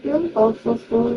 You're also for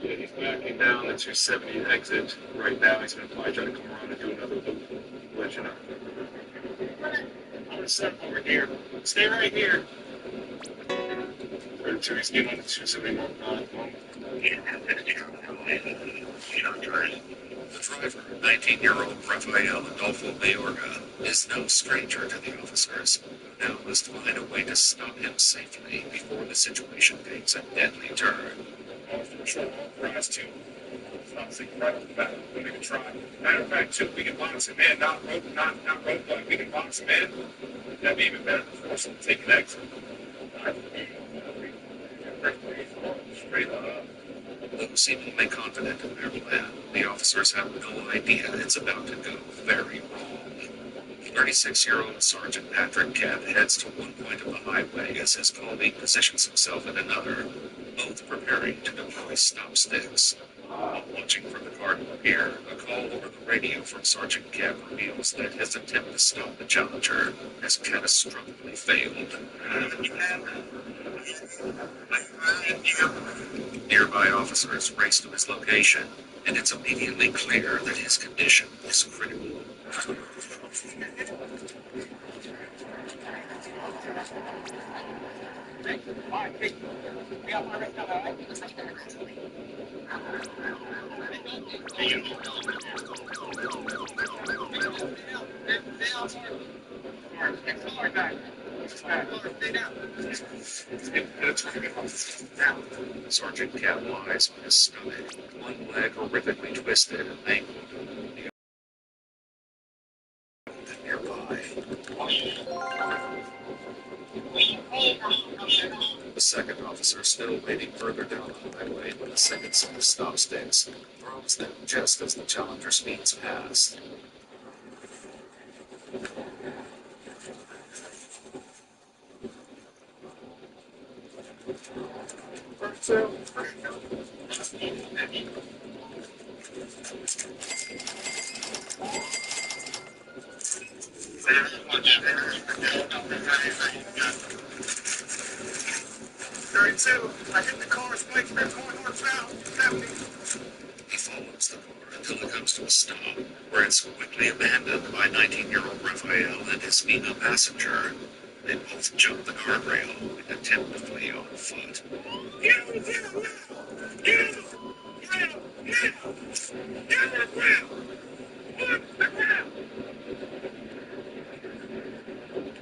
Yeah, he's backing down the 270 exit right now. He's going to probably try to come around and do another loop. Let you know. I'm going to set over here. Stay right here. 32, he's getting on the 271 at the moment. The driver, 19-year-old Rafael Adolfo Mayorga, is no stranger to the officers, who now must find a way to stop him safely before the situation takes a deadly turn. Control rise to something right off the bat. Don't even try. Matter of fact, too, we can box him in, not roadblock. We can box him in. That'd be even better for us to take an exit. Straight up. Though seemingly confident in their plan, the officers have no idea it's about to go very wrong. 36-year-old Sergeant Patrick Kemp heads to one point of the highway as his colleague positions himself at another, both preparing to deploy stop sticks. Watching from the car to appear, a call over the radio from Sergeant Kemp reveals that his attempt to stop the Challenger has catastrophically failed. Nearby officers race to his location, and it's immediately clear that his condition is critical. Sergeant Cat lies on his stomach, one leg horrifically twisted and mangled, nearby. The second officer, still waiting further down the highway with a second set of stop sticks, throws them just as the Challenger speeds past. So, much. 32. I hit the car's brakes. They're going northbound. 70. He follows the car until it comes to a stop, where it's quickly abandoned by 19-year-old Raphael and his female passenger. They both jump the guardrail and attempt to flee on foot. Get on the ground now! Get on the ground now! Get on the ground! On the ground!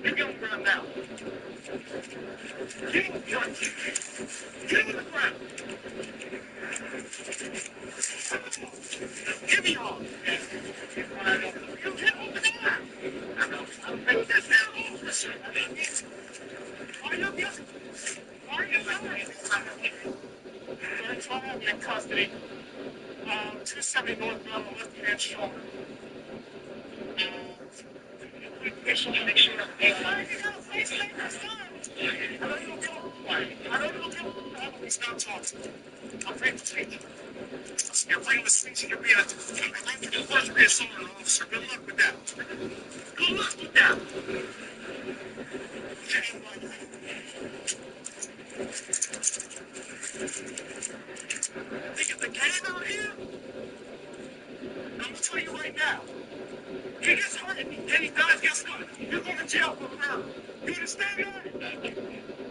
Get on the ground now! Get on the ground! Get on the ground! Give me all! You get on the ground! I'm making this now, officer! Are you guilty? Are you guilty? So I have you in custody. 270 northbound, left-hand shoulder. Patient to make sure that you got a face like this time. I don't know if stop talking. I'm free to speak. You're free to speak. You're being a first reassuring officer. Good luck with that. Good luck with that. Think it's a game out here? I'm going to tell you right now. He gets hurt and he dies, guess what? You're going to jail for murder. You understand that?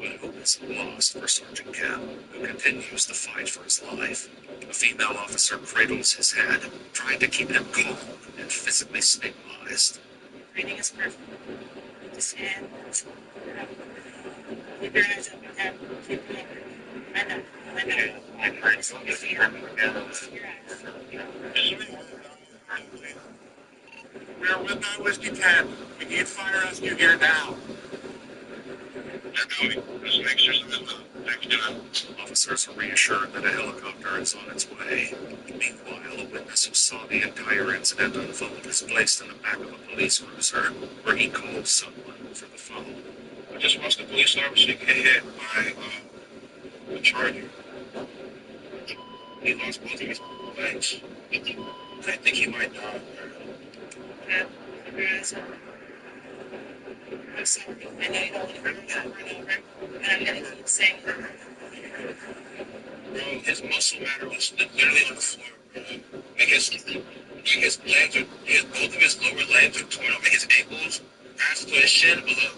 But hope is lost for Sergeant Kemp, who continues the fight for his life. A female officer cradles his head, trying to keep him calm and physically stabilized. Breathing is perfect. Just stand. Keep your eyes open, okay? Keep them open. I know. I'm hurt, so if you hurt me, your eyes. We're with my whiskey 10. We need fire rescue here now. Just make sure something's next time. Officers are reassured that a helicopter is on its way. Meanwhile, a witness who saw the entire incident unfold is placed in the back of a police cruiser, where he calls someone over the phone. I just watched the police officer get hit by a charger. He lost both of his legs. I think he might die. Okay? Keep your eyes open. I'm sorry. I know you don't want to hear me over and over, and I'm going to keep saying it. Bro, his muscle matter was literally on the floor, bro. Like his legs are, both of his lower legs are torn off. Like his ankles, past to his shin below,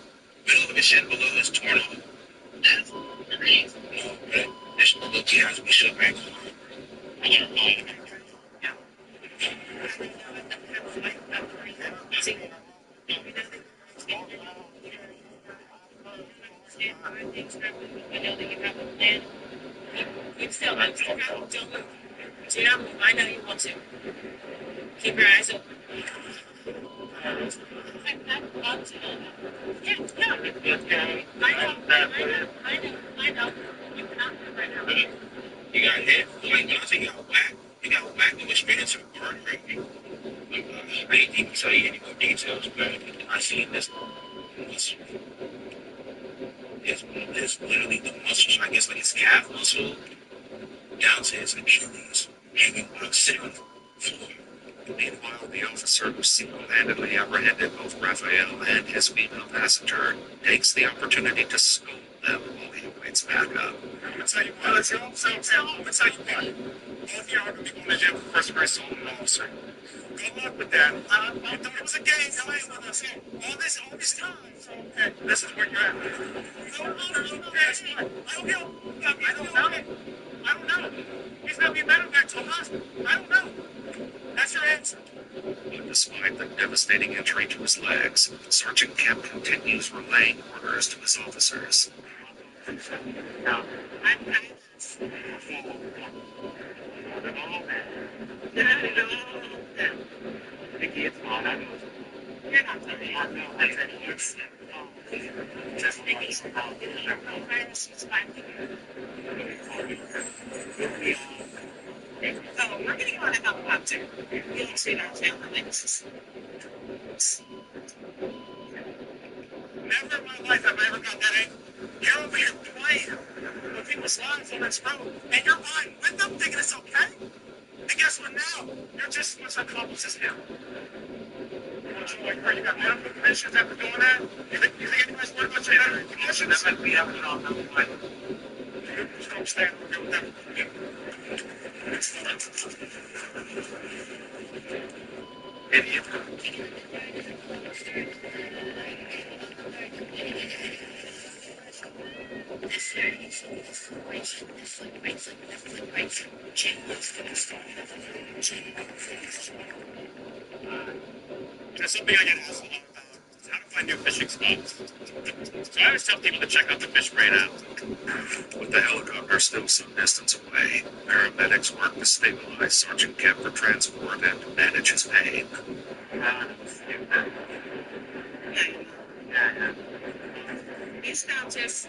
middle of his shin below is torn off. That's crazy. No, man. This look, he has me shook ankle. I got a mind. I know that you have a plan. I'm still don't move. Do not move. I know you want to. Keep your eyes open. Yeah. I know. You cannot move right now. He got hit. Like, when I say he got whacked, and went straight into the guardrail. I didn't even tell you any more details, but I seen this. It's literally the muscles, I guess, like his calf muscle down to his Achilles, hanging sitting on the floor. Meanwhile, the officer who single-handedly apprehended both Raphael and his female passenger takes the opportunity to scold them while he awaits backup. I'm gonna tell you what, I'm gonna tell you what. Both of y'all are gonna be going to jail for first degree assault on an officer. Good luck with that. I thought it was a game. Y'all ain't with us all this time. So, okay, this is where you're at. I don't know. He's gonna be better back to a hospital. I don't know. That's your answer. But despite the devastating injury to his legs, Sergeant Kemp continues relaying orders to his officers. No. I'm Vicky, it's fine. I know. You're not sorry. I know. I said it's Just Vicky. It's fine. Oh, we're getting on a helicopter. You'll see our family. Never in my life have I ever got that angry. You're over here playing. When people his lives on this road, and you're riding with them thinking it's okay? And guess what now? You're just as much accomplice as him. You got medical conditions after doing that? You think anybody's worried about your medical conditions? That might be up and on the line. You just don't stand and deal with them. Idiot. There's something I get asked a lot about. Is how to find new fishing spots. So I always tell people to check out the fish brain app. With the helicopter still some distance away, paramedics work to stabilize Sergeant Kemp for transport and manage his pain. He's conscious.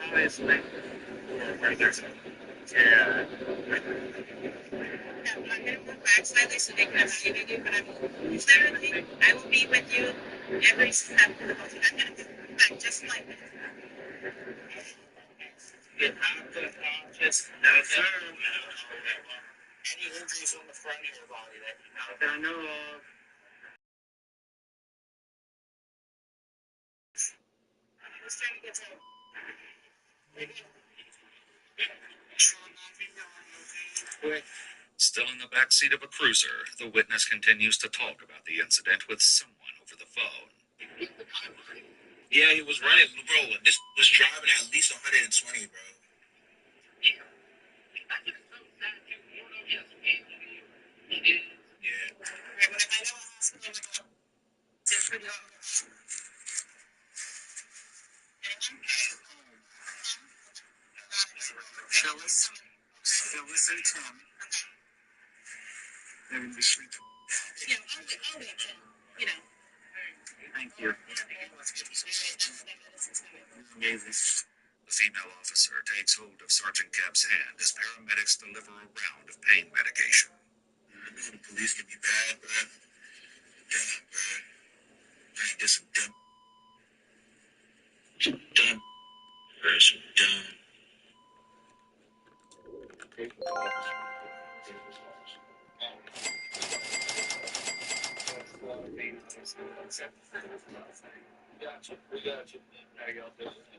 Obviously. Yeah. I'm going to move back slightly so they can evaluate you, but I'm literally, I will be with you every step of the way. I'm going to move back just like this. Get out of the conscious. No, sir. Any injuries on the front of your body that I know of? I was trying to get to. Quick. Still in the back seat of a cruiser, the witness continues to talk about the incident with someone over the phone. Yeah, he was running, bro. This was driving at least 120, bro. Phyllis and Tim. You know. Thank you. Amazing. The female officer takes hold of Sergeant Kemp's hand as paramedics deliver a round of pain medication. I know the police can be bad, bro. Damn, bro. I ain't just some dumb. Some dumb. Bro, some dumb.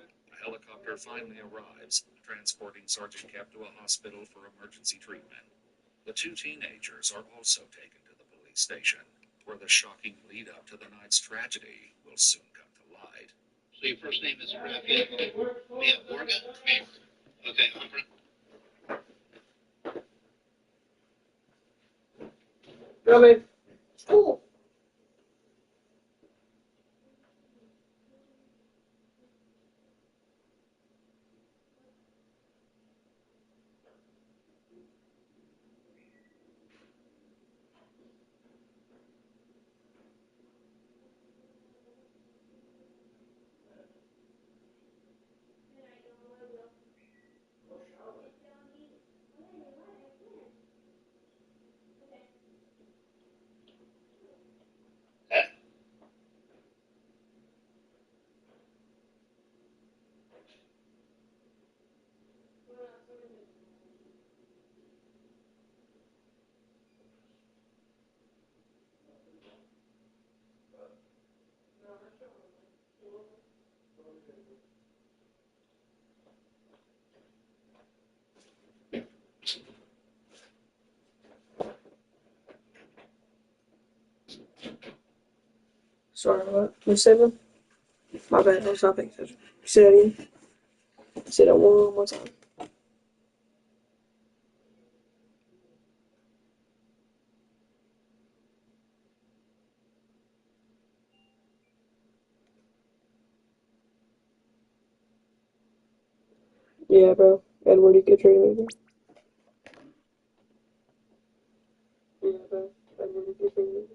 A helicopter finally arrives, transporting Sergeant Kemp to a hospital for emergency treatment. The two teenagers are also taken to the police station, where the shocking lead-up to the night's tragedy will soon come to light. So your first name is Raphael Morgan? Okay, Really? Cool. Sorry, what? You said them? My bad, I was not paying attention. Say that again. Say that one more time. Yeah, bro. Edward, you get trade maybe. Yeah, bro. Edward, you get trade maybe.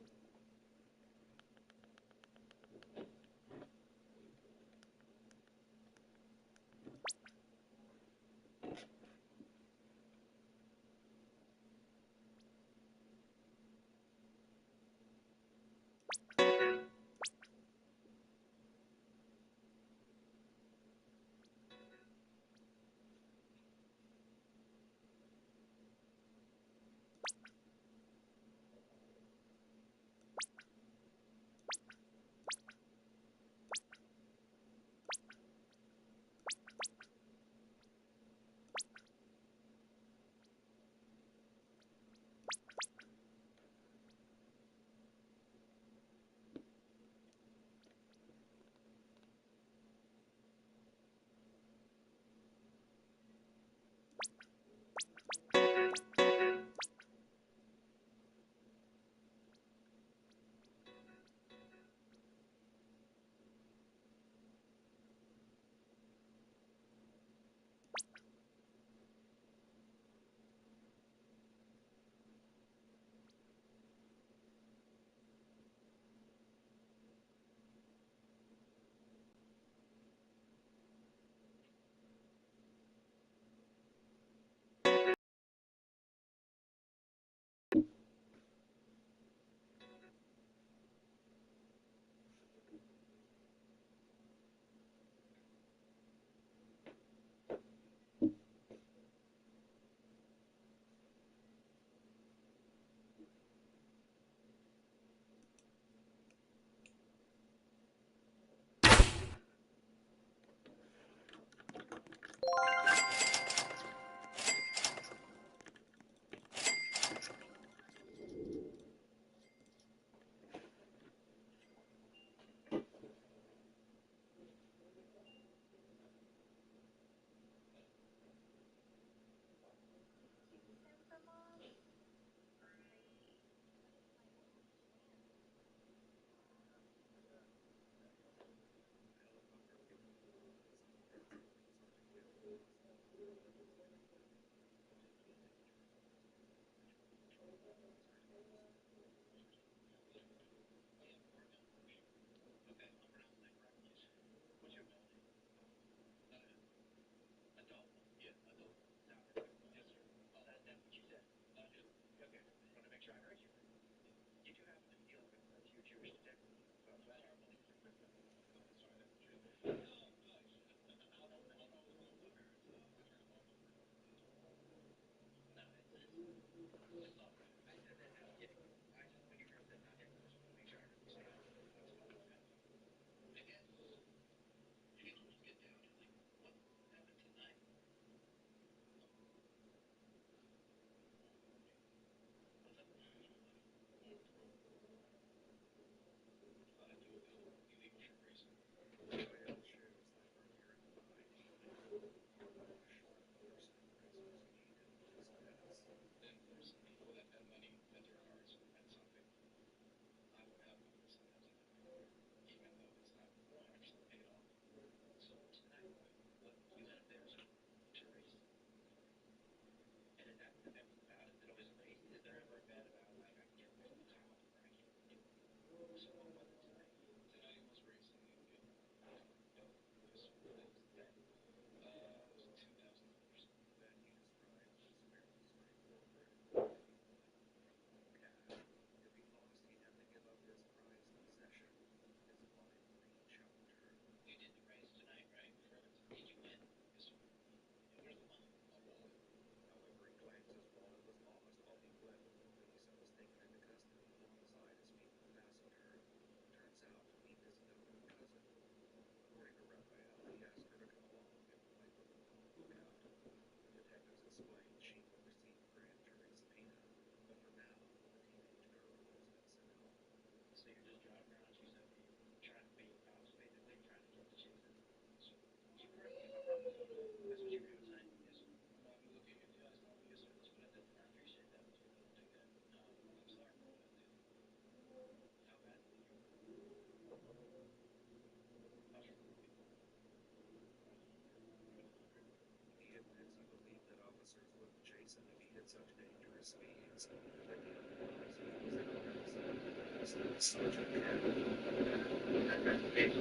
Sergeant I got paid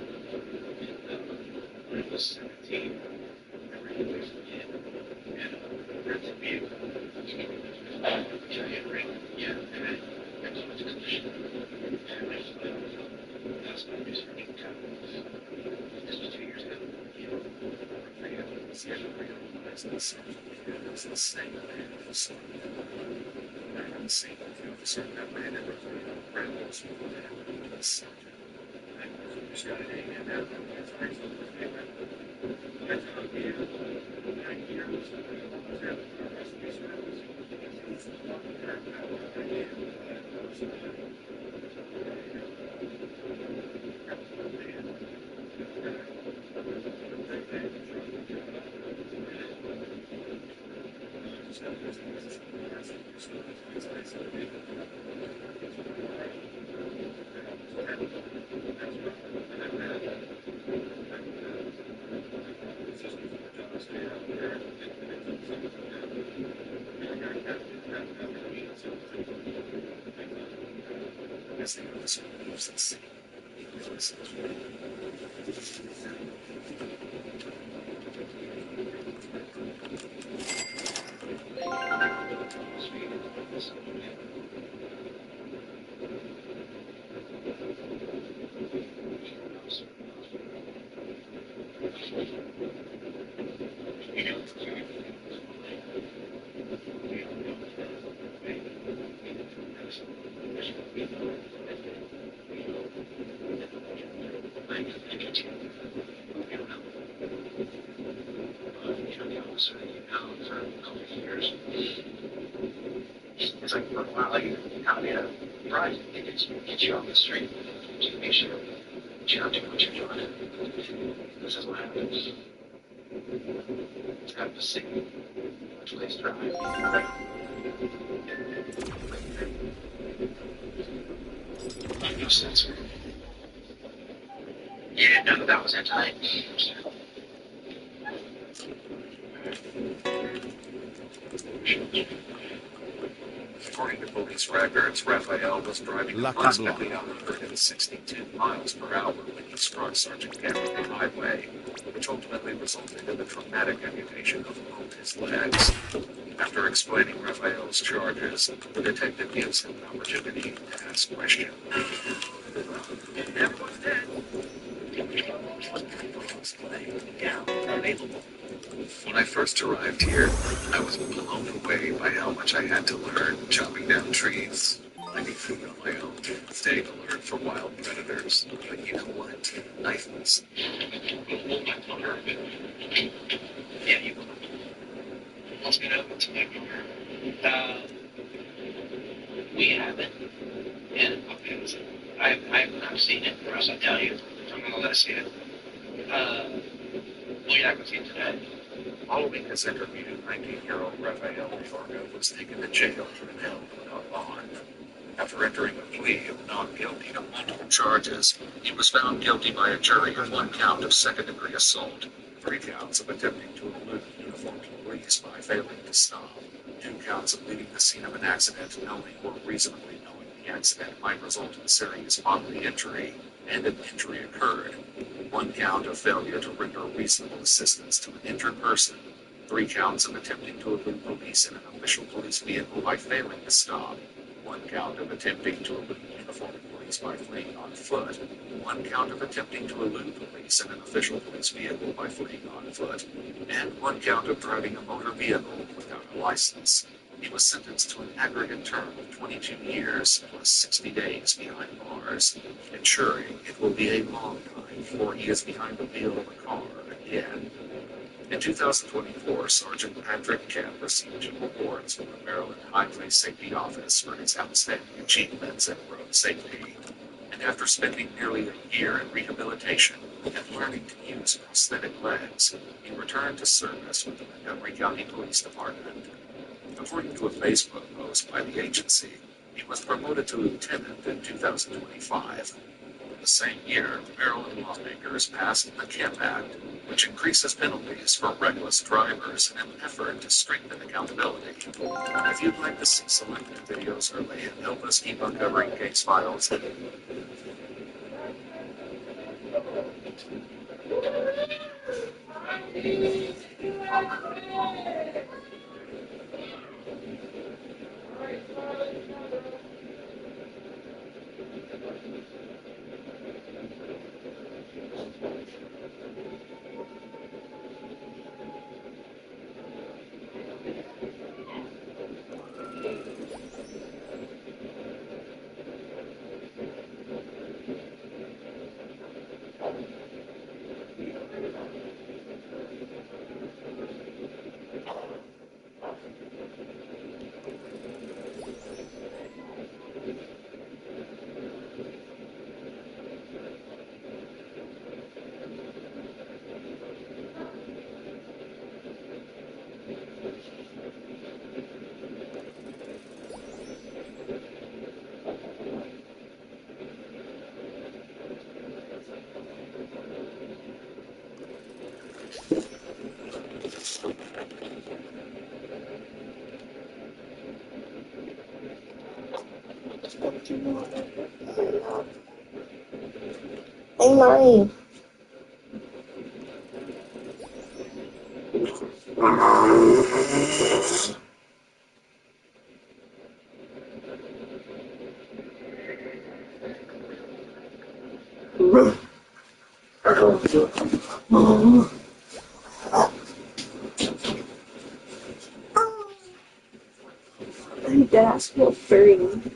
when I was 17. I ran away from him and rented a vehicle. Giant ring. Yeah, and I got much collision. And I flew out of that's my research account. This was 2 years ago. realized that Sergeant Cat was the same man who saw me. I hadn't seen the officer that ran into the rebels who would have been the sergeant. I was trying to hang out with my friends on the paper. I thought, yeah, 9 years, I was having the rest of these rebels. As the officer leaves the scene, he listens. It's like, well, like, how many rides get you off the street to make sure that you're not doing what you're doing. This is what happens. It's kind of a sick place to drive. No sensor. Yeah, no, that was anti. According to police records, Raphael was driving approximately 162 miles per hour when he struck Sergeant Kemp on the highway, which ultimately resulted in the traumatic amputation of both his legs. After explaining Raphael's charges, the detective gives him an opportunity to ask questions. Everyone's dead. Yeah, available. When I first arrived here, I was blown away by how much I had to learn chopping down trees, finding food on my own, staying alert for wild predators. But you know what? Knifeless. Hold my car a bit. Yeah, you will. Let's get over to my car. We haven't. And okay, I've not seen it, or else I'll tell you. I'm gonna let us see it. Well, you're not gonna see it today. Following his interview, 19-year-old Rafael Fargo was taken to jail and held without bond. After entering a plea of not guilty to multiple charges, he was found guilty by a jury of 1 count of second-degree assault, 3 counts of attempting to elude uniformed police by failing to stop, 2 counts of leaving the scene of an accident knowing or reasonably knowing the accident might result in serious bodily injury, and an injury occurred, 1 count of failure to render reasonable assistance to an injured person, 3 counts of attempting to elude police in an official police vehicle by failing to stop, 1 count of attempting to elude uniformed police by fleeing on foot, 1 count of attempting to elude police in an official police vehicle by fleeing on foot, and 1 count of driving a motor vehicle without a license. He was sentenced to an aggregate term of 22 years plus 60 days behind bars, ensuring it will be a long time before he is behind the wheel of a car again. In 2024, Sergeant Patrick Kemp received 2 awards from the Maryland Highway Safety Office for his outstanding achievements in road safety. And after spending nearly a year in rehabilitation and learning to use prosthetic legs, he returned to service with the Montgomery County Police Department. According to a Facebook post by the agency, he was promoted to lieutenant in 2025. The same year, Maryland lawmakers passed the Kemp Act, which increases penalties for reckless drivers in an effort to strengthen accountability. If you'd like to see selected videos early and help us keep uncovering case files, Hey, Mommy. Hey, Dad, still burning.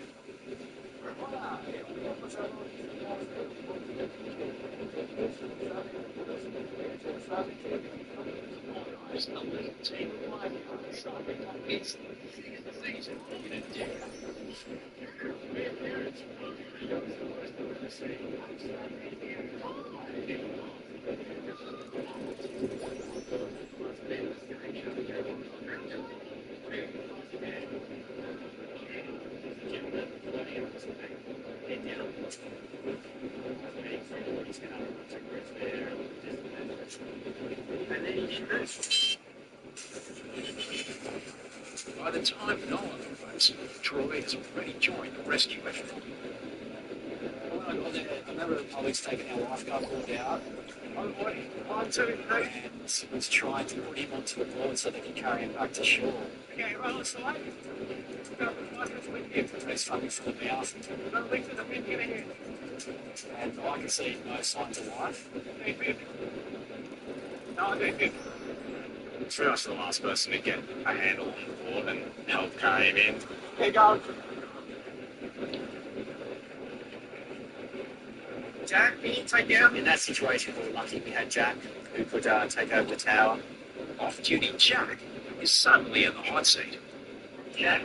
By the time Noah arrives, Troy has already joined the rescue effort. When I got there, I remember the police taking our lifeguard board out and was trying to put him onto the board so they could carry him back to shore. Okay, well, it's like, Police funding for the mouth, I'm looking for the wind here. and I can see no signs of life. No, I'm good. pretty much the last person to get a handle on the board and help carry him in. Keep going. Jack, can you take out? In that situation, we were lucky we had Jack who could take over the tower. Off-duty Jack is suddenly in the hot seat. Jack,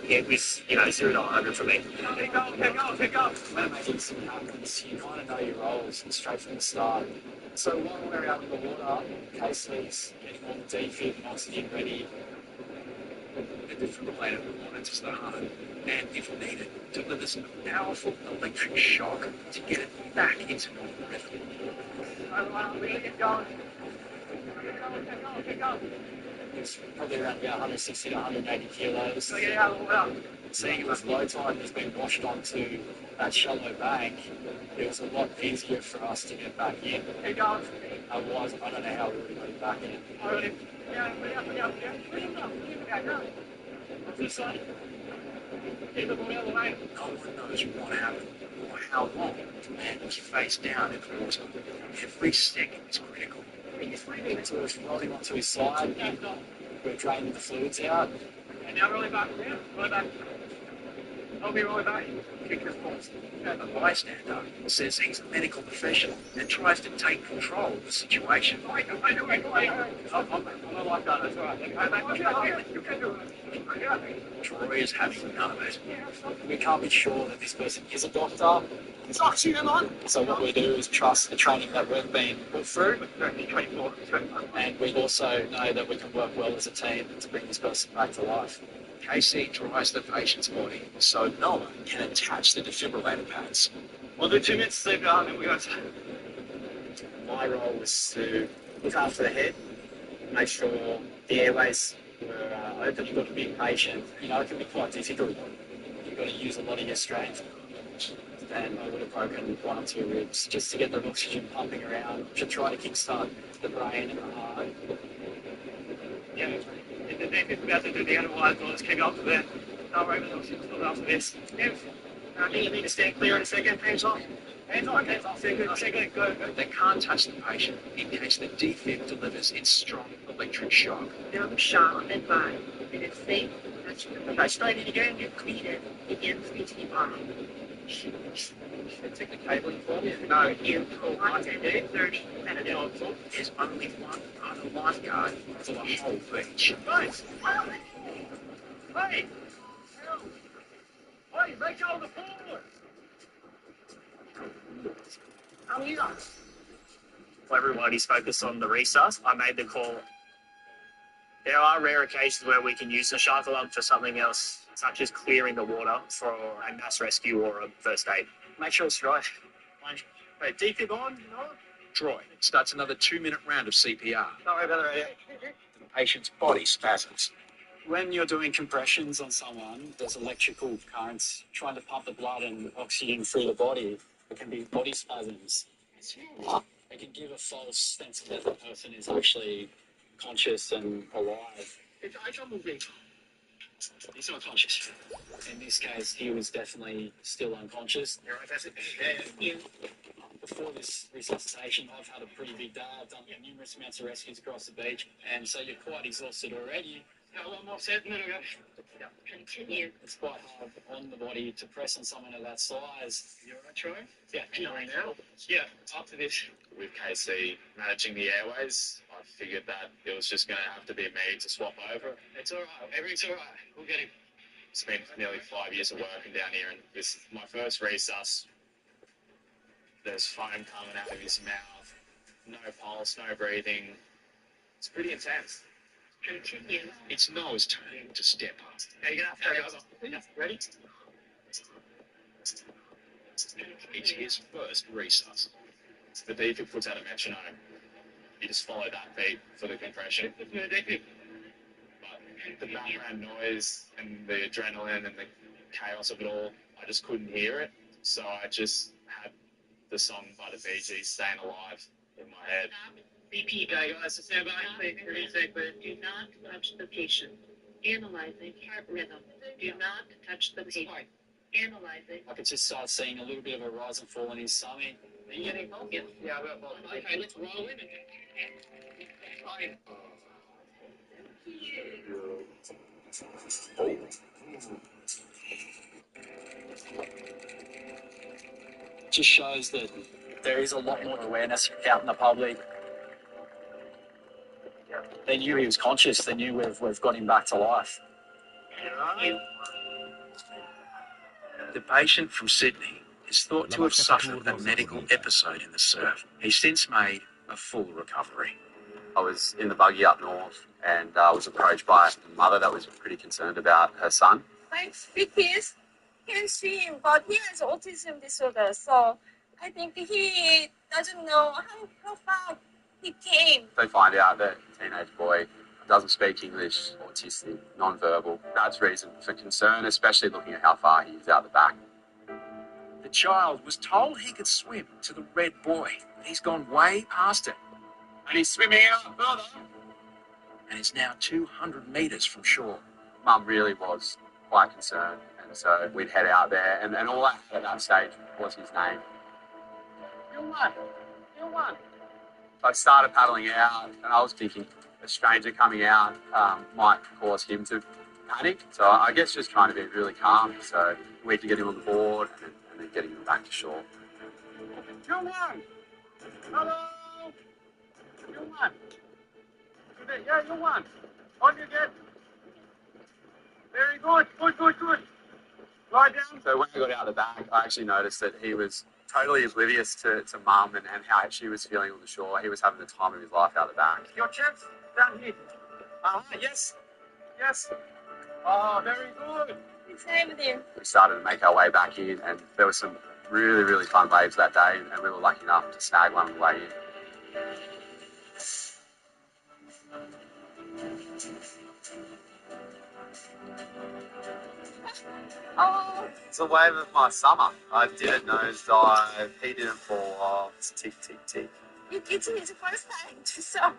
it was, 0 to 100 for me. Keep going. When emergency happens, you kind of know your roles straight from the start. So while we're out in the water, Casey's getting all the defib and oxygen ready. The defibrillator we wanted to start, and if needed, delivers a powerful electric shock to get it back into normal rhythm. Keep going. It's probably around about 160 to 180 kilos. So get out of the water. Seeing it was low tide and it's been washed onto that shallow bank, it was a lot easier for us to get back in. Keep going. Otherwise, I don't know how we would have got it back in. What's this side? Keep it the other way. No one knows what happened or how long to manage face down in the water. Every second is critical. So we're rolling onto his side. We're draining the fluids out. And now rolling back. Rolling back. I'll be rolling back. Kick his balls. A bystander says he's a medical professional and tries to take control of the situation. I'm a lifeguard, that's all right. You can do it. Troy is having none of it. We can't be sure that this person is a doctor. It's oxygen on. So what we do is trust the training that we've been put through. And we also know that we can work well as a team to bring this person back to life. KC dries the patient's body so no one can attach the defibrillator pads. We'll do 2 minutes CPR and then we go to... My role was to look after the head, make sure the airways were open. You've got to be patient. It can be quite difficult. You've got to use a lot of your strength. And I would have broken 1 or 2 ribs just to get the oxygen pumping around, to try to kickstart the brain and the heart. Yeah, if the neck is about to do the otherwise, we'll just keep up to there. No worry, we'll still after this. Yeah. I think you need to stand clear in a second. Hands off. Hands off. Second. Go. They can't touch the patient in case the defib delivers its strong electric shock. Don't shock and bind. And it's safe. Okay, start it again. You clean it. Begin speaking on. Take the cabling for me. No, you pull on to do 30 minutes. There's only one other lifeguard for the whole beach. Guys! Hey! Hey, make out the pool! How are you guys? Well, everybody's focused on the restart. I made the call. There are rare occasions where we can use the shark alarm for something else, such as clearing the water for a mass rescue or a first aid. Make sure it's dry. Wait, defib on? No? Troy starts another 2-minute round of CPR. Don't worry about it. The patient's body spasms. When you're doing compressions on someone, there's electrical currents trying to pump the blood and oxygen through the body. It can be body spasms. It can give a false sense that the person is actually conscious and alive. He's not conscious. In this case, he was definitely still unconscious. You're right, that's it. Yeah. Before this resuscitation, I've had a pretty big day. I've done numerous amounts of rescues across the beach, and so you're quite exhausted already. Got 1 more set, and then we go. Continue. It's quite hard on the body to press on someone of that size. You all right, Troy? Yeah. Right now? Yeah, up to this. With KC managing the airways, I figured that it was just going to have to be me to swap over. It's all right. Everything's all right. We'll get him. Spent nearly 5 years of working down here, and this is my first resus. There's foam coming out of his mouth, no pulse, no breathing. It's pretty intense. Continue. It's Noah's turn to step up. Hey, you gonna have to go. Ready? It's his first resus. The defib puts out a metronome. You just follow that beat for the compression. But the background noise and the adrenaline and the chaos of it all, I just couldn't hear it. So I just had the song by the Bee Gees, Staying Alive, in my head. Repeat. Okay, guys, so stand by. Do not touch the patient. Analyzing heart rhythm. Do not touch the patient. Analyzing. I could just start seeing a little bit of a rise and fall in his stomach. Are you getting both? Yes. Yeah, I've got both. Okay, let's roll in. Just shows that there is a lot more awareness out in the public. They knew he was conscious. They knew we've got him back to life. The patient from Sydney is thought to have suffered a medical episode in the surf. He's since made a full recovery. I was in the buggy up north and was approached by a mother that was pretty concerned about her son. My big kids can swim, but he has autism disorder, so I think he doesn't know how far he came. They find out that the teenage boy doesn't speak English, autistic, non-verbal. That's reason for concern, especially looking at how far he is out the back. The child was told he could swim to the red buoy. He's gone way past it. And he's swimming out further. And is now 200 metres from shore. Mum really was quite concerned, and so we'd head out there, and all I had at that stage was his name. You won. I started paddling out, and I was thinking a stranger coming out might cause him to panic. So I guess just trying to be really calm. So we had to get him on the board and then getting him back to shore. You won. Hello. You won. Yeah, you won. On you get. Very good. Good. Lie down. So when I got out the back, I actually noticed that he was totally oblivious to Mum and how she was feeling on the shore. He was having the time of his life out the back. Your chest down here. Yes. Oh, very good. We saved him. We started to make our way back in, and there were some really, really fun waves that day, and we were lucky enough to snag one on the way in. Oh, It's a wave of my summer. I didn't nosedive, he didn't fall off. It's tick, tick, tick. it's his first time to surf.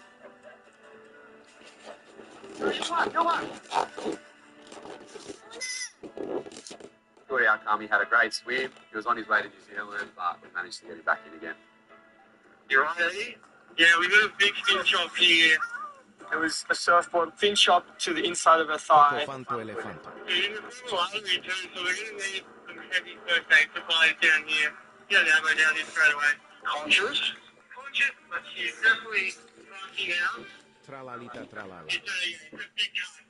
You won. Good outcome. He had a great swim. He was on his way to New Zealand, but we managed to get him back in again. You right, Eddie? Yeah, we got a big fin chop here. It was a surfboard fin chop to the inside of her thigh. Elefanto, elefanto. In the middle artery too, so we're going to need some heavy first aid supplies down here. Get an ammo down here straight away. Conscious, but she's definitely knocking out. Tralalita, tralala. It's a big cut.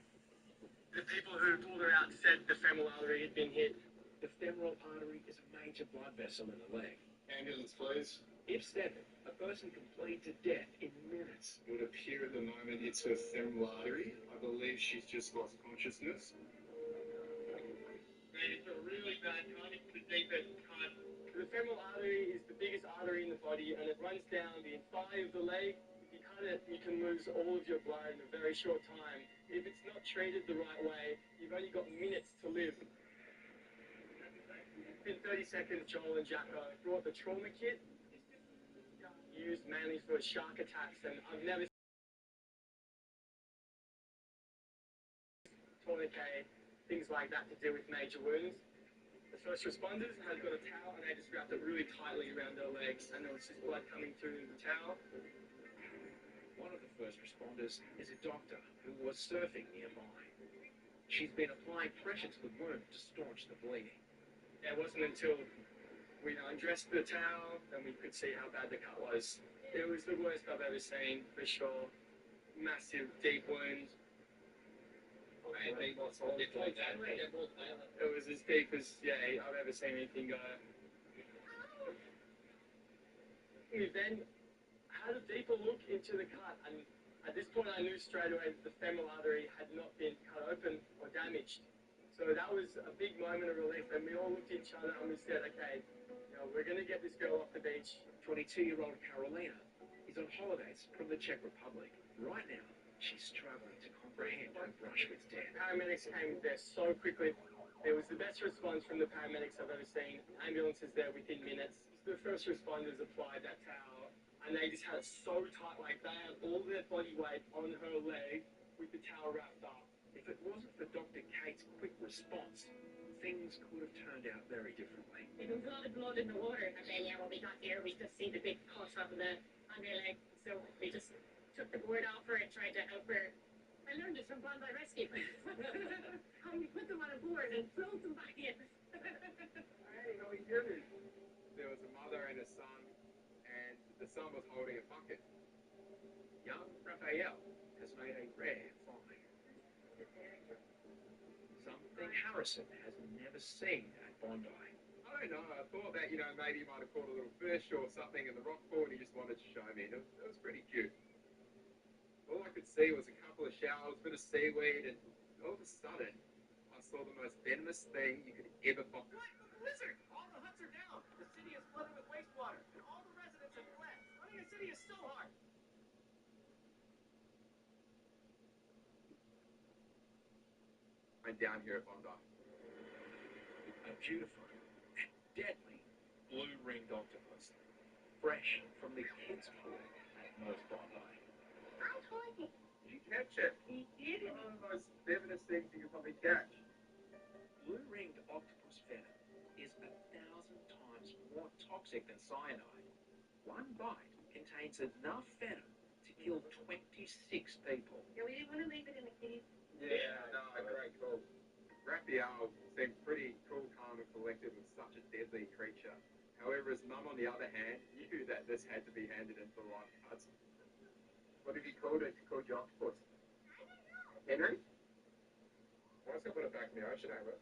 The people who pulled her out said the femoral artery had been hit. The femoral artery is a major blood vessel in the leg. Ambulance, please. If severed, a person can bleed to death in minutes. It would appear at the moment it's her femoral artery. I believe she's just lost consciousness. It's a really bad cut. It's the deepest cut. The femoral artery is the biggest artery in the body, and it runs down the thigh of the leg. If you cut it, you can lose all of your blood in a very short time. If it's not treated the right way, you've only got minutes to live. In 30 seconds, Joel and Jacko brought the trauma kit, used mainly for shark attacks, and I've never seen tourniquet, things like that to deal with major wounds. The first responders had got a towel and they just wrapped it really tightly around their legs, and there was just blood coming through the towel. One of the first responders is a doctor who was surfing nearby. She's been applying pressure to the wound to staunch the bleeding. It wasn't until we undressed the towel and we could see how bad the cut was. It was the worst I've ever seen, for sure. Massive, deep wounds. It was as deep as, I've ever seen anything go. We then had a deeper look into the cut, and at this point I knew straight away that the femoral artery had not been cut open or damaged. So that was a big moment of relief, and we all looked at each other and we said, okay, we're going to get this girl off the beach. 22-year-old Carolina is on holidays from the Czech Republic. Right now, she's struggling to comprehend her brush with death. Paramedics came there so quickly. It was the best response from the paramedics I've ever seen. Ambulances there within minutes. The first responders applied that towel, and they just had it so tight, like they had all their body weight on her leg with the towel wrapped up. If it wasn't for Dr. Kate's quick response, things could have turned out very differently. There was a lot of blood in the water, and then when we got there, we just see the big cut on her leg. So we just took the board off her and tried to help her I learned it from Bondi Rescue. How you put them on a board and throw them back in. Hey, how you doing? There was a mother and a son, and the son was holding a bucket. Young Raphael has made a rare find. Something Harrison has never seen at Bondi. I don't know, I thought that, maybe he might have caught a little fish or something in the rock pool and he just wanted to show me. It was pretty cute. All I could see was a couple of shells, a bit of seaweed, and all of a sudden, I saw the most venomous thing you could ever find. What? The lizard! All the huts are down. The city is flooded with wastewater, and all the residents have fled. Running a city is so hard. I'm down here at Bondi. A beautiful and deadly blue-ringed octopus, fresh from the kids' pool at North Bondi. I told you. Did you catch it? He did it. One of the most venomous things you can probably catch. Blue-ringed octopus venom is 1,000 times more toxic than cyanide. One bite contains enough venom to kill 26 people. Yeah, we didn't want to leave it in the kitties. Yeah, no, great call. Raphael seemed pretty cool, calm, and collected with such a deadly creature. However, his mum, on the other hand, knew that this had to be handed in for life cuts. What have you called it? You called your octopus? Henry? Why is going to put it back in the ocean, over?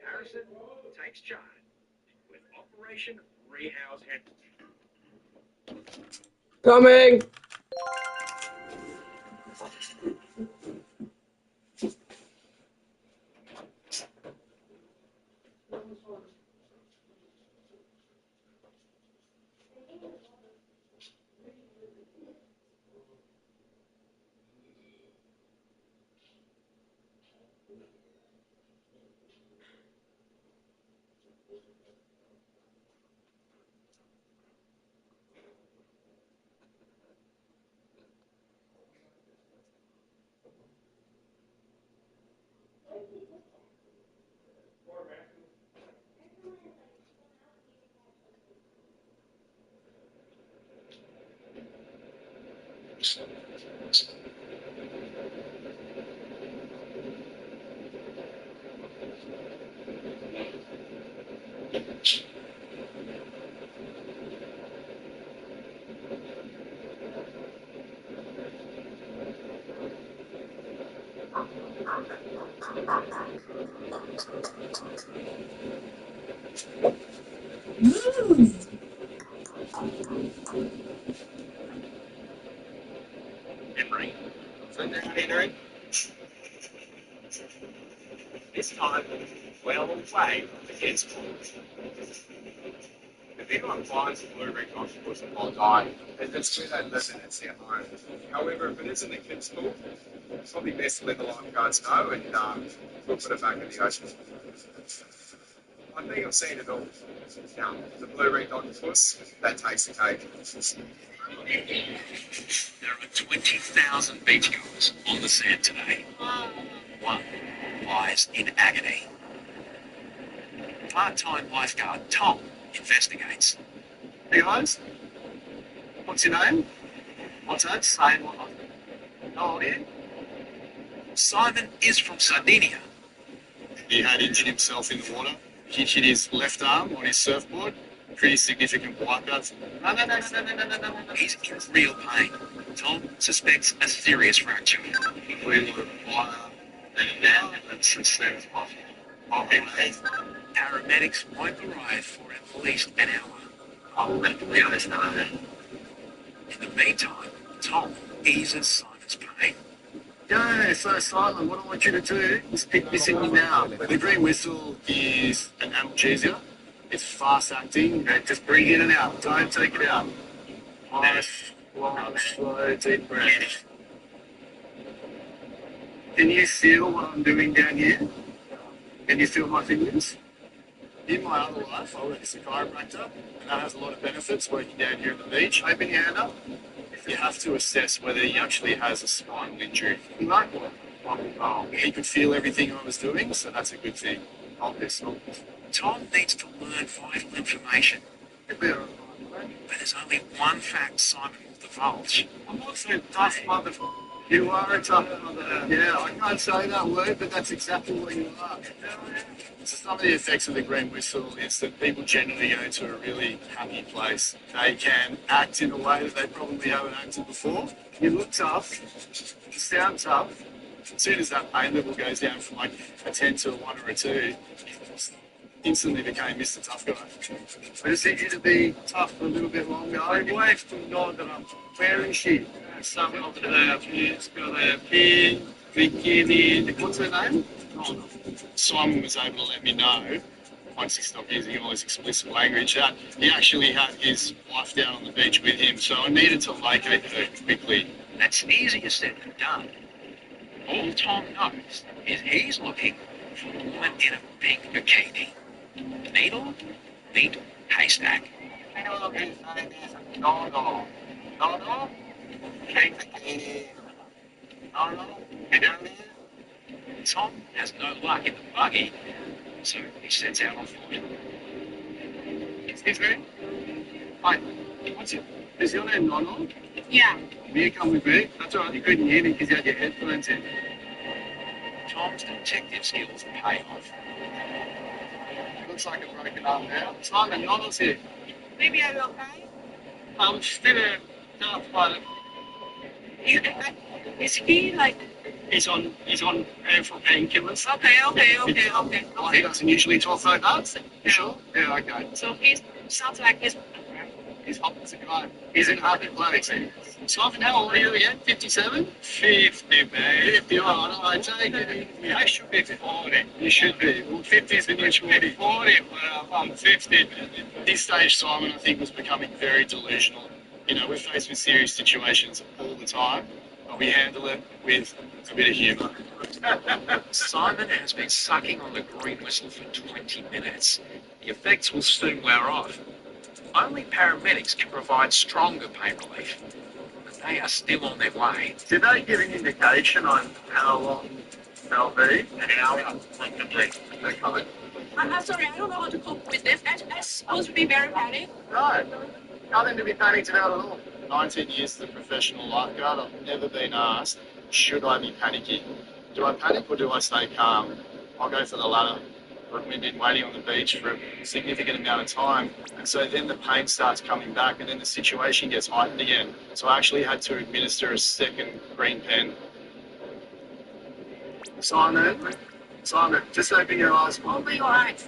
Harrison takes charge with Operation Rehouse Henry. Coming! Henry. Sit down, Henry. This time, well away from the kids' pool. If anyone finds a blue-ringed octopus in Bondi, it's where they live and it's their home. However, if it is in the kids' pool, it's probably best to let the lifeguards know and we'll put it back in the ocean. I think I've seen it all. Now, the blue-ringed octopus, that takes the cake. There are 20,000 beachgoers on the sand today. One lies in agony. Part-time lifeguard Tom investigates. Hey guys, what's your name? What's that? Saying what? How old are you? Simon is from Sardinia. He had injured himself in the water. He hit his left arm on his surfboard. Pretty significant wipeout. No. He's in real pain. Tom suspects a serious fracture. We would require an ambulance as soon as possible. Paramedics won't arrive for at least an hour. I'll let the Leos know. In the meantime, Tom eases Simon's pain. Yeah, so Simon, what I want you to do is stick this in me now. The green whistle is an analgesia. It's fast acting. Just breathe in and out. Don't take it out. Nice, long, slow, deep breath. Can you feel what I'm doing down here? Can you feel my fingers? In my other life, I work as a chiropractor, and that has a lot of benefits working down here at the beach. Open your hand up. You have to assess whether he actually has a spinal injury. Like what? Oh, he could feel everything I was doing, so that's a good thing. Obviously. Tom needs to learn vital information. But there's only one fact Simon will divulge. I'm not so tough, motherfucker. You are a tough mother. Yeah, I can't say that word, but that's exactly what you are. So some of the effects of the green whistle is that people generally go to a really happy place. They can act in a way that they probably haven't acted before. You look tough, you sound tough. As soon as that pain level goes down from like a 10 to a 1 or a 2, instantly became Mr. Tough Guy. I just need you to be tough for a little bit longer. My wife to know that I'm. Where is she? Some of the she's got a big bikini. What's her name? Oh, Simon was able to let me know, once he stopped using all this explicit language, that he actually had his wife down on the beach with him, so I needed to locate her quickly. That's easier said than done. All Tom knows is he's looking for a woman in a pink bikini. Needle, beat, haystack. No, no. No, no. Pink bikini. No, no. You down there? Tom has no luck in the buggy, so he sets out on foot. Excuse me? Hi. What's your... Is your name Nono? Yeah. Will you come with me? That's all right. You couldn't hear me because you had your headphones in. Tom's detective skills pay off. Looks like a broken arm now. Simon, Nono's here. Maybe I'm okay. I'm still a tough fighter. Is he like? He's on for painkillers. Okay. Oh, he doesn't usually talk like that. You sure? Yeah, okay. So he sounds like he's. He's hot as a guy. He's in happy place. Simon, how old are you again? 57? 50, man. 50, all right, take it. I should be 40. You should be. Well, 50 is the new 40. 40, well, I'm 50. At this stage, Simon, I think, was becoming very delusional. You know, we're faced with serious situations all the time, but we handle it with a bit of humour. Simon has been sucking on the green whistle for 20 minutes. The effects will soon wear off. Only paramedics can provide stronger pain relief, but they are still on their way. Did they give an indication on how long they'll be? An hour, probably. Okay. I'm sorry, I don't know how to cope with this. I'm supposed to be very panicked. No, nothing to be panicked about at all. 19 years as a professional lifeguard, I've never been asked, should I be panicking? Do I panic or do I stay calm? I'll go for the latter. But we've been waiting on the beach for a significant amount of time, and so then the pain starts coming back, and then the situation gets heightened again. So I actually had to administer a second green pen. Simon, just open your eyes. Open your eyes.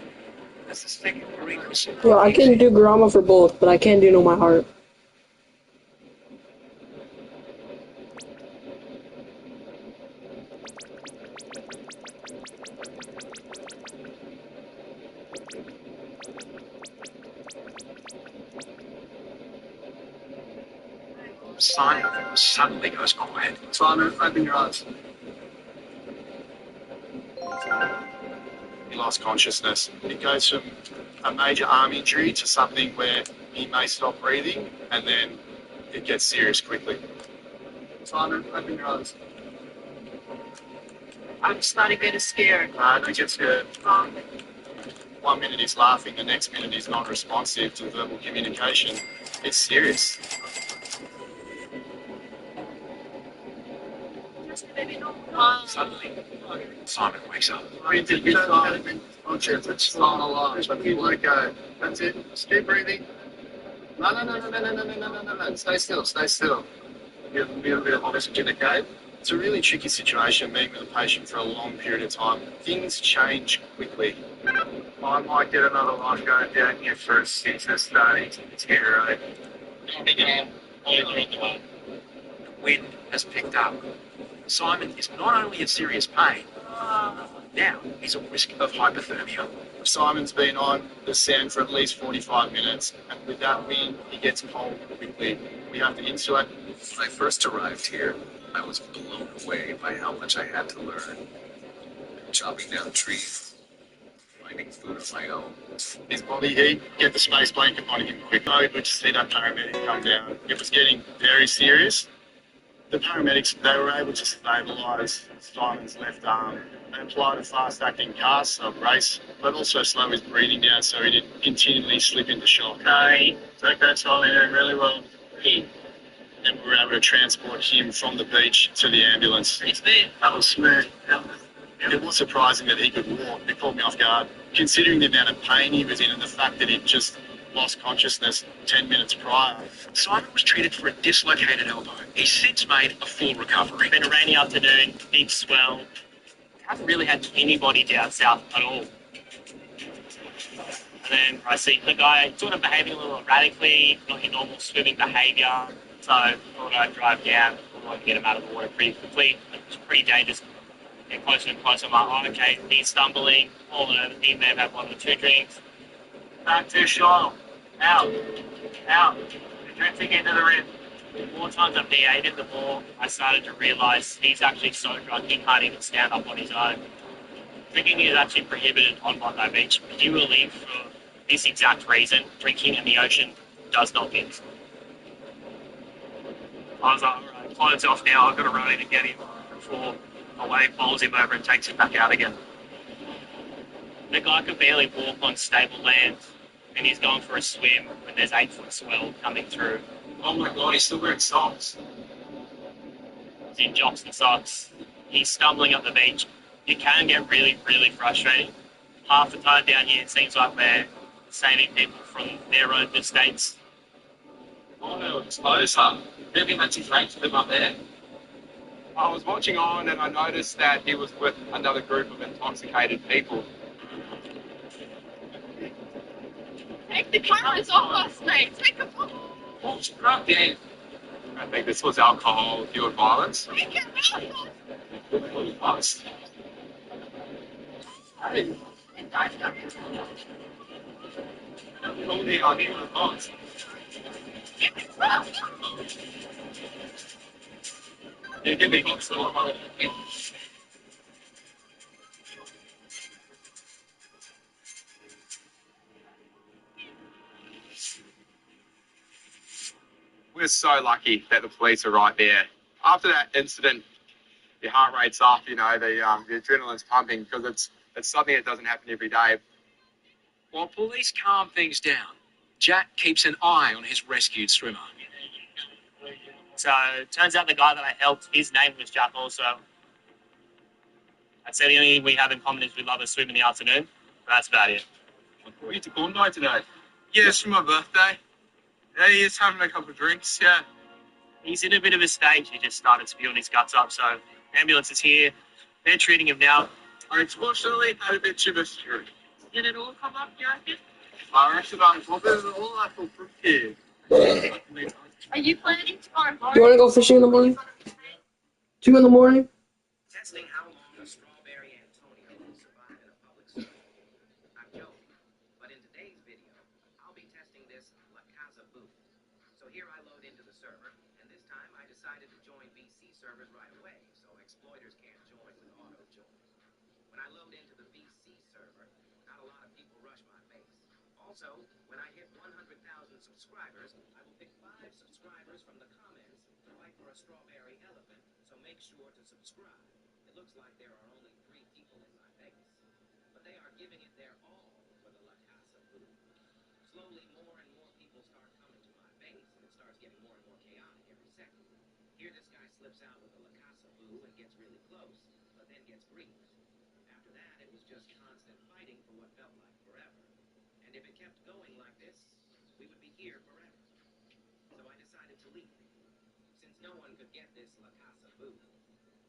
That's the second green whistle. Well, I can do grammar for both, but I can't do know my heart. Simon suddenly goes quiet. Simon, open your eyes. He lost consciousness. It goes from a major arm injury to something where he may stop breathing, and then it gets serious quickly. Simon, open your eyes. I'm starting getting scared. Don't get scared. 1 minute he's laughing, the next minute he's non-responsive to verbal communication. It's serious. Suddenly, Simon wakes up. It's fine alive, but you let go. That's it. Just keep breathing. No. Stay still. You have a bit of oxygen, okay? It's a really tricky situation being with a patient for a long period of time. Things change quickly. I might get another lifeguard down here first since it's starting to deteriorate. The wind has picked up. Simon is not only in serious pain, now he's at risk of hypothermia. Simon's been on the sand for at least 45 minutes, and with that wind, he gets cold quickly. We have to insulate. When I first arrived here, I was blown away by how much I had to learn. Chopping down trees, finding food of my own. His body heat, get the space blanket on him quick. Good to see that paramedic come down. It was getting very serious. The paramedics, they were able to stabilise Simon's left arm. They applied a fast-acting cast, a brace, but also slow his breathing down so he didn't continually slip into shock. Hey, take that Simon, doing really well. and we were able to transport him from the beach to the ambulance. That was smooth. It was surprising that he could walk. It caught me off guard, considering the amount of pain he was in and the fact that he'd just lost consciousness 10 minutes prior. Simon was treated for a dislocated elbow. He's since made a full recovery. Been a rainy afternoon, big swell. Haven't really had anybody down south at all. And then I see the guy sort of behaving a little erratically, not your normal swimming behaviour. So I thought I'd drive down, I wanted to get him out of the water pretty quickly. It was pretty dangerous. Get closer and closer. I'm like, oh, okay, he's stumbling, falling over. He may have had 1 or 2 drinks. Back to shore. Out. Drifting into the rim. The more times I've de-aided, the more I started to realise he's actually so drunk he can't even stand up on his own. Drinking is actually prohibited on Bondi Beach purely for this exact reason. Drinking in the ocean does not mix. I was like, all right, clothes off now. I've got to run in and get him before a wave bowls him over and takes him back out again. The guy could barely walk on stable land, and he's going for a swim when there's 8-foot swell coming through. Oh my God, he's still wearing socks. He's in jocks and socks. He's stumbling up the beach. It can get really, really frustrating. Half the time down here, it seems like we're saving people from their own mistakes. Oh no, it's closer. Maybe that's his mate to them up there. I was watching on and I noticed that he was with another group of intoxicated people. Take the cameras off us, mate. Take them off. Oh, crap, Dan. I think this was alcohol-fueled violence. Take it off. Us. Hey. Holding on him with us. You give me hooks to look. We're so lucky that the police are right there. After that incident, your heart rate's up, the adrenaline's pumping because it's something that doesn't happen every day. While police calm things down, Jack keeps an eye on his rescued swimmer. So it turns out the guy that I helped, his name was Jack also. I'd say the only thing we have in common is we love to swim in the afternoon. But that's about it. What are you to Bondi today? Yeah, it's for my birthday. Yeah, he's having a couple of drinks, yeah. He's in a bit of a stage. He just started spewing his guts up, so ambulance is here. They're treating him now. I unfortunately had a bit too much to drink. Did it all come up, Jacket? I reckon I'm all I feel prepared. Are you planning to go home? You want to go fishing in the morning? 2 in the morning? Testing how long a strawberry Antonio will survive in a public school. I'm joking, but in today's video, I'll be testing this La Casa booth. So here I load into the server, and this time I decided to join VC servers right away, so exploiters can't join with auto join. When I load into the VC server, not a lot of people rush my base. Also, when I hit 100,000 subscribers, I will pick 5 subscribers from the comments to fight for a strawberry elephant, so make sure to subscribe. It looks like there are only 3 people in my base, but they are giving it their all for the La Casa booth. Slowly, more and more people start coming to my base, and it starts getting more and more chaotic every second. Here this guy slips out with the La Casa booth and gets really close, but then gets briefed. After that, it was just constant fighting for what felt like forever. And if it kept going like this, we would be here forever. So I decided to leave. Since no one could get this La Casa booth,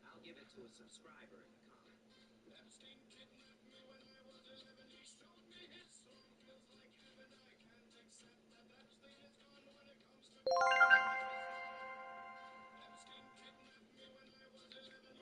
I'll give it to a subscriber in the comments. Epstein kidnapped me when I was 11. He showed me his soul feels like heaven. I can't accept that Epstein is gone when it comes to Epstein kidnapped me when I was 11.